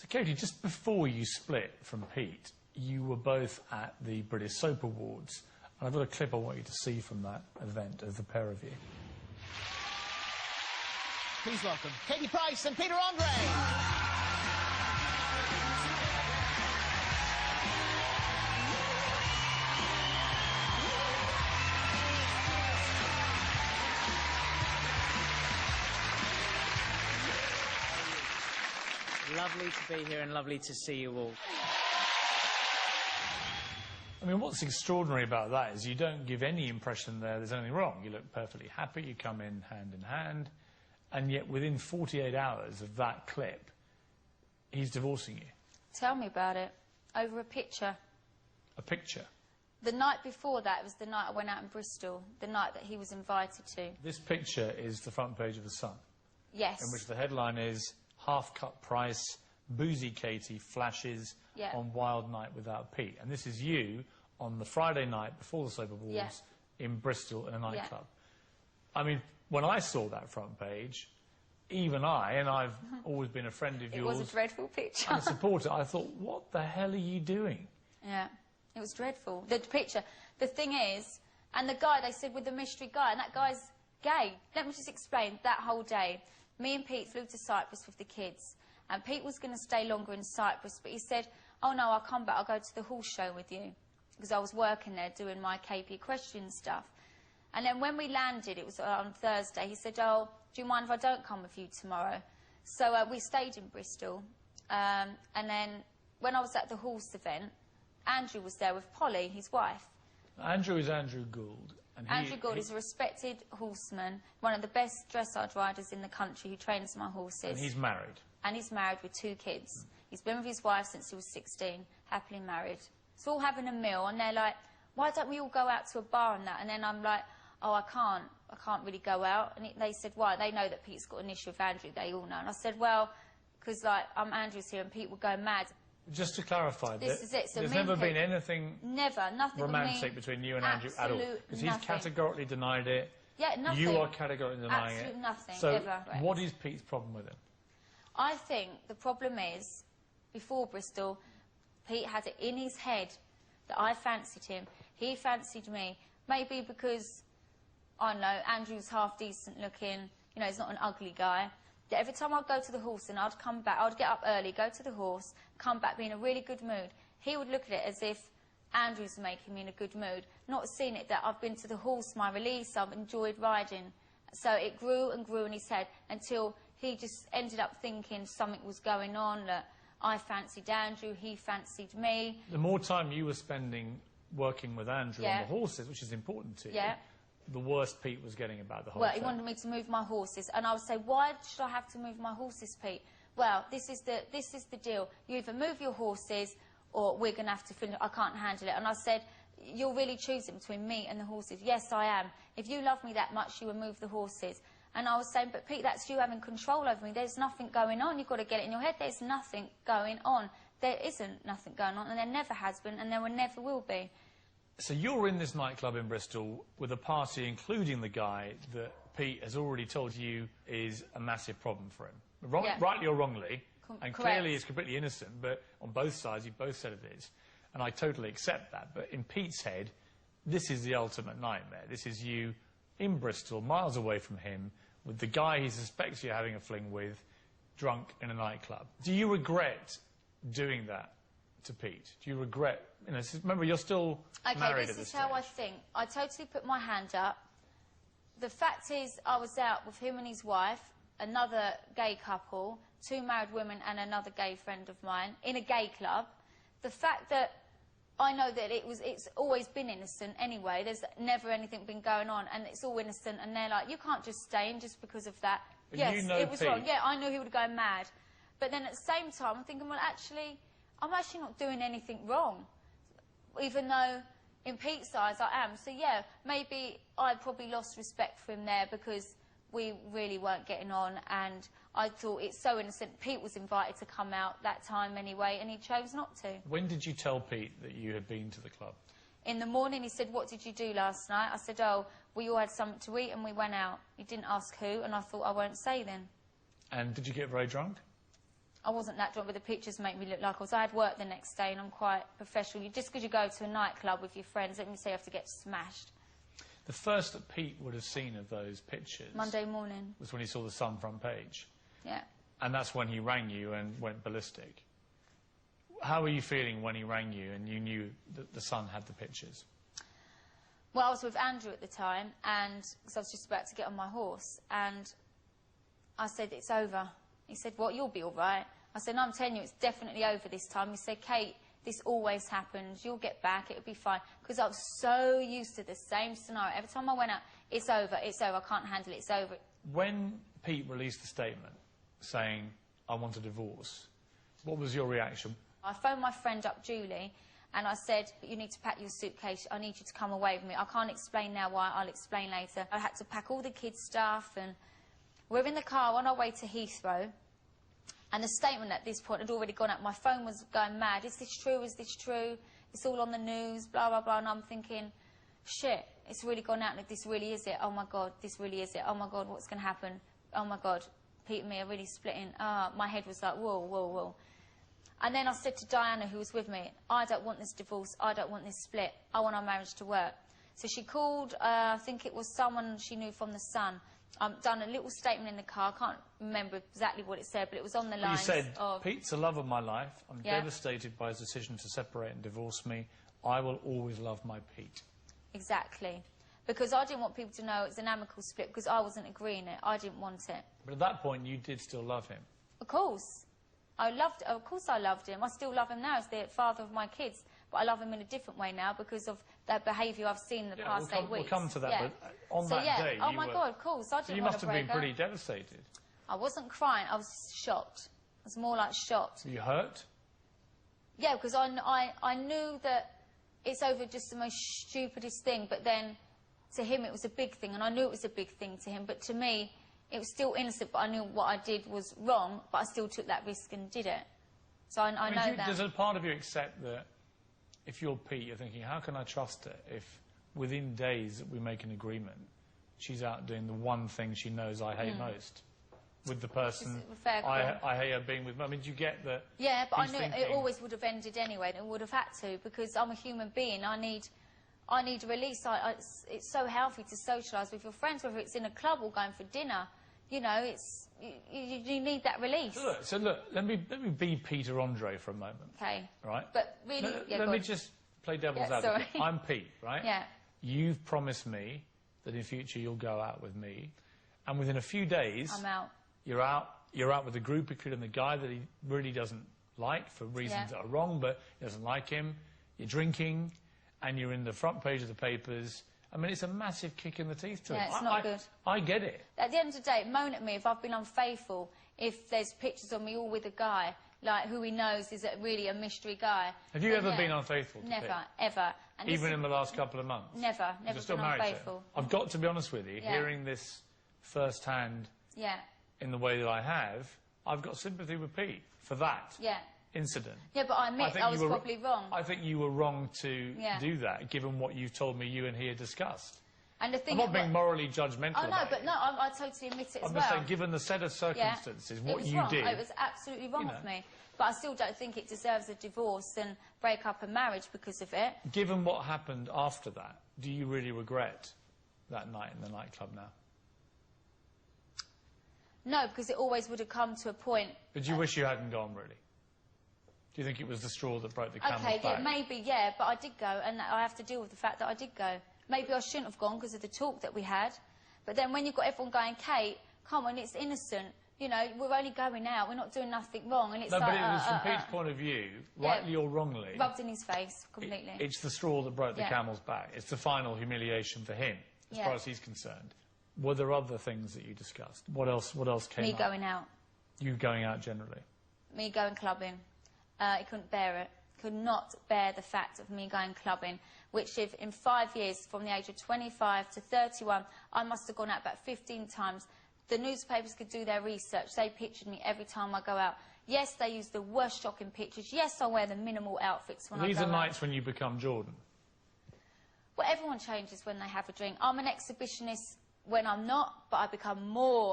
Katie, just before you split from Pete, you were both at the British Soap Awards, and I've got a clip I want you to see from that event of the pair of you. Please welcome Katie Price and Peter Andre. Lovely to be here and lovely to see you all. I mean, what's extraordinary about that is you don't give any impression there's anything wrong. You look perfectly happy, you come in hand, and yet within 48 hours of that clip, he's divorcing you. Tell me about it. Over a picture. A picture? The night before that, it was the night I went out in Bristol, the night that he was invited to. This picture is the front page of The Sun. Yes. In which the headline is, half-cut price, boozy Katie flashes on wild night without Pete. And this is you on the Friday night before the Soap Awards in Bristol in a nightclub. I mean, when I saw that front page, even and I've always been a friend of yours. It was a dreadful picture. And a supporter, I thought, what the hell are you doing? Yeah, it was dreadful. The picture, the thing is, and the guy, they said, with the mystery guy, and that guy's gay. Let me just explain that whole day. Me and Pete flew to Cyprus with the kids, and Pete was going to stay longer in Cyprus, but he said, oh no, I'll come back, I'll go to the horse show with you, because I was working there doing my KP equestrian stuff. And then when we landed, it was on Thursday, he said, oh, do you mind if I don't come with you tomorrow? So we stayed in Bristol, and then when I was at the horse event, Andrew was there with Polly, his wife. Andrew is Andrew Gould. Andrew Gould is a respected horseman, one of the best dressage riders in the country who trains my horses. And he's married. And he's married with 2 kids. He's been with his wife since he was 16, happily married. So all having a meal, and they're like, why don't we all go out to a bar and that? And then I'm like, oh, I can't really go out. And they said, why? They know that Pete's got an issue with Andrew, they all know. And I said, well, because, like, Andrew's here and Pete would go mad. Just to clarify, this is it. So there's never been anything nothing romantic between you and Andrew at all? Because he's categorically denied it. Yeah, nothing. You are categorically denying it. Absolutely nothing, so ever. What is Pete's problem with him? I think the problem is, before Bristol, Pete had it in his head that I fancied him. He fancied me. Maybe because, I don't know, Andrew's half decent looking, you know, he's not an ugly guy. That every time I'd go to the horse and I'd come back, I'd get up early, go to the horse, come back, be in a really good mood. He would look at it as if Andrew's making me in a good mood, not seeing it that I've been to the horse, my release, I've enjoyed riding. So it grew and grew in his head until he just ended up thinking something was going on, that I fancied Andrew, he fancied me. The more time you were spending working with Andrew on the horses, which is important to you, the worse Pete was getting about the whole thing. Well, he wanted me to move my horses, and I would say, why should I have to move my horses, Pete? Well, this is the deal. You either move your horses, or we're going to have to finish. I can't handle it. And I said, you're really choosing between me and the horses. Yes, I am. If you love me that much, you will move the horses. And I was saying, but Pete, that's you having control over me. There's nothing going on. You've got to get it in your head. There's nothing going on. There isn't nothing going on, and there never has been, and there never will be. So you're in this nightclub in Bristol with a party including the guy that Pete has already told you is a massive problem for him. Rightly or wrongly, and clearly he's completely innocent, but on both sides, you both said it is. And I totally accept that. But in Pete's head, this is the ultimate nightmare. This is you in Bristol, miles away from him, with the guy he suspects you're having a fling with, drunk in a nightclub. Do you regret doing that to Pete? Do you regret... You know, remember, you're still married at this this is how I think. I totally put my hand up. The fact is, I was out with him and his wife, another gay couple, 2 married women and another gay friend of mine, in a gay club. The fact that I know that it's always been innocent anyway. There's never anything been going on, and it's all innocent, and they're like, you can't just stay in just because of that. But yes, you know it was Pete. wrong. Yeah, I knew he would go mad. But then at the same time, I'm thinking, well, actually, I'm actually not doing anything wrong. Even though in Pete's eyes I am. So yeah, maybe I probably lost respect for him there because we really weren't getting on, and I thought it's so innocent. Pete was invited to come out that time anyway, and he chose not to. When did you tell Pete that you had been to the club? In the morning he said, what did you do last night? I said, oh, we all had something to eat and we went out. He didn't ask who, and I thought I won't say then. And did you get very drunk? I wasn't that drunk, but the pictures make me look like I was. I had work the next day and I'm quite professional. Just because you go to a nightclub with your friends, let me say you have to get smashed. The first that Pete would have seen of those pictures... Monday morning. ...was when he saw the Sun front page. Yeah. And that's when he rang you and went ballistic. How were you feeling when he rang you and you knew that the Sun had the pictures? Well, I was with Andrew at the time, and because I was just about to get on my horse, and I said, it's over. He said, what, you'll be all right? I said, no, I'm telling you, it's definitely over this time. He said, Kate, this always happens. You'll get back. It'll be fine. Because I was so used to the same scenario. Every time I went out, it's over, it's over, I can't handle it, it's over. When Pete released the statement saying, I want a divorce, what was your reaction? I phoned my friend up, Julie, and I said, you need to pack your suitcase. I need you to come away with me. I can't explain now why. I'll explain later. I had to pack all the kids' stuff, and we're in the car on our way to Heathrow. And the statement at this point had already gone out. My phone was going mad. Is this true? Is this true? It's all on the news, blah, blah, blah. And I'm thinking, shit, it's really gone out. And if this really is it, oh, my God, this really is it. Oh, my God, what's going to happen? Oh, my God, Pete and me are really splitting. My head was like, whoa, whoa, whoa. And then I said to Diana, who was with me, I don't want this divorce. I don't want this split. I want our marriage to work. So she called, I think it was someone she knew from The Sun. Done a little statement in the car. I can't remember exactly what it said, but it was on the lines of... You said, of... Pete's the love of my life. I'm devastated by his decision to separate and divorce me. I will always love my Pete. Exactly. Because I didn't want people to know it's an amicable split, because I wasn't agreeing it. I didn't want it. But at that point, you did still love him. Of course. Of course I loved him. I still love him now as the father of my kids. But I love him in a different way now because of that behaviour I've seen in the past 8 weeks. We'll come to that, but on that day... Oh, my God, of course. I didn't want to break up. You must have been pretty devastated. I wasn't crying. I was shocked. I was more like shocked. Were you hurt? Yeah, because I knew that it's over just the most stupidest thing, but then to him it was a big thing, and I knew it was a big thing to him, but to me it was still innocent, but I knew what I did was wrong, but I still took that risk and did it. So I know that. Does a part of you accept that if you're Pete, you're thinking, how can I trust her if within days that we make an agreement, she's out doing the one thing she knows I hate most with the person I hate her being with? I mean, do you get that? Yeah, but I knew it always would have ended anyway, and it would have had to, because I'm a human being. I need a release. It's so healthy to socialise with your friends, whether it's in a club or going for dinner. You know, you need that release. So look, let me be Peter Andre for a moment. Okay. Right? But really... Let me just play devil's advocate. Sorry. I'm Pete, right? Yeah. You've promised me that in future you'll go out with me, and within a few days... I'm out. You're out with a group, including the guy that he really doesn't like for reasons that are wrong, but he doesn't like him. You're drinking, and you're in the front page of the papers... I mean, it's a massive kick in the teeth to him. Yeah, it's not good. I get it. At the end of the day, moan at me if I've been unfaithful, if there's pictures of me all with a guy, like, who he knows is really a mystery guy. Have you ever been unfaithful to Never, Pete? ever. And even in the last couple of months? Never been unfaithful. I've got to be honest with you, hearing this first-hand in the way that I have, I've got sympathy with Pete for that. Yeah. Incident. Yeah, but I admit I was probably wrong. I think you were wrong to do that, given what you've told me you and he had discussed. And the thing I'm not being morally judgmental about it. I totally admit it as well. I'm just saying, given the set of circumstances, what you did... It was absolutely wrong of me. But I still don't think it deserves a divorce and break up a marriage because of it. Given what happened after that, do you really regret that night in the nightclub now? No, because it always would have come to a point... But do you wish you hadn't gone, really? Do you think it was the straw that broke the camel's back? Okay, maybe, yeah, but I did go, and I have to deal with the fact that I did go. Maybe I shouldn't have gone because of the talk that we had. But then when you've got everyone going, Kate, come on, it's innocent. You know, we're only going out, we're not doing nothing wrong. And it's but it was from Pete's point of view, rightly or wrongly... Rubbed in his face, completely. It's the straw that broke the camel's back. It's the final humiliation for him, as far as he's concerned. Were there other things that you discussed? What else came up? Me going out. You going out generally? Me going clubbing. He couldn't bear it. Could not bear the fact of me going clubbing, which if in 5 years, from the age of 25 to 31, I must have gone out about 15 times. The newspapers could do their research. They pictured me every time I go out. Yes, they use the worst shocking pictures. Yes, I wear the minimal outfits when I go out. These are nights when you become Jordan. Well, everyone changes when they have a drink. I'm an exhibitionist when I'm not, but I become more